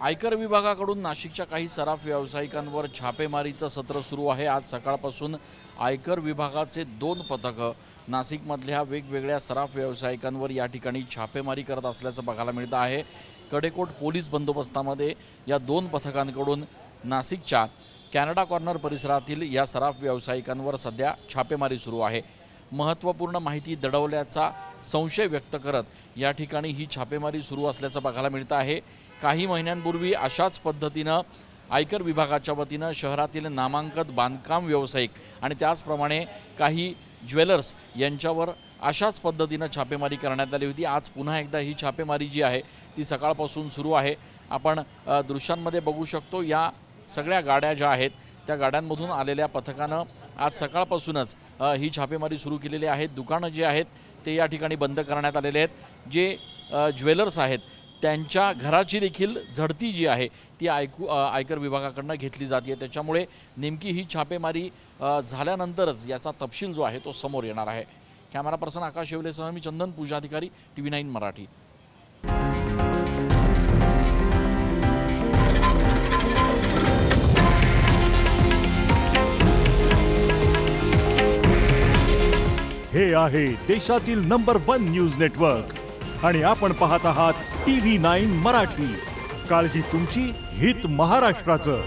आयकर विभागाकडून नाशिकच्या काही सराफ व्यावसायिकांवर छापेमारीचं सत्र सुरू आहे। आज सकाळपासून आयकर विभागाचे 2 पथकं नाशिकमधल्या वेगवेगळ्या सराफ व्यावसायिकांवर या ठिकाणी छापेमारी करत असल्याचं बघायला मिळतं आहे। कडेकोट पोलीस बंदोबस्तामध्ये या 2 पथकांकडून नाशिकच्या कॅनडा कॉर्नर परिसरातील या सराफ व्यावसायिकांवर सध्या छापेमारी सुरू आहे। महत्त्वपूर्ण माहिती दडवल्याचा संशय व्यक्त करत या ठिकाणी ही छापेमारी सुरू असल्याचं बघायला मिळतं आहे। काही महिन्यांपूर्वी अशाच पद्धतीनं आयकर विभागाच्या वतीनं शहरातील नामांकित बांधकाम व्यावसायिक आणि त्याचप्रमाणे काही ज्वेलर्स यांच्यावर अशाच पद्धतीनं छापेमारी करण्यात आली होती। आज पुन्हा एकदा ही छापेमारी जी आहे ती सकाळपासून सुरू आहे। आपण दृश्यांमध्ये बघू शकतो या सगळ्या गाड्या ज्या आहेत त्या गाड्यांमधून आलेल्या पथकानं आज सकाळपासूनच ही छापेमारी सुरू केलेली आहे। दुकानं जी आहेत ते या ठिकाणी बंद करण्यात आलेले आहेत। जे ज्वेलर्स आहेत त्यांच्या घराची देखील झडती जी आहे ती आयकर विभागाकडून घेतली जाते। त्याच्यामुळे नेमकी ही छापेमारी झाल्यानंतरच याचा तपशील जो आहे तो समोर येणार आहे। कॅमेरा पर्सन आकाश शेवलेसह मी चंदन पूजाधिकारी TV9 मराठी। हे आहे देशातील नंबर 1 न्यूज नेटवर्क आणि आपण पाहत आहात TV9 मराठी। काळजी तुमची, हित महाराष्ट्राचं।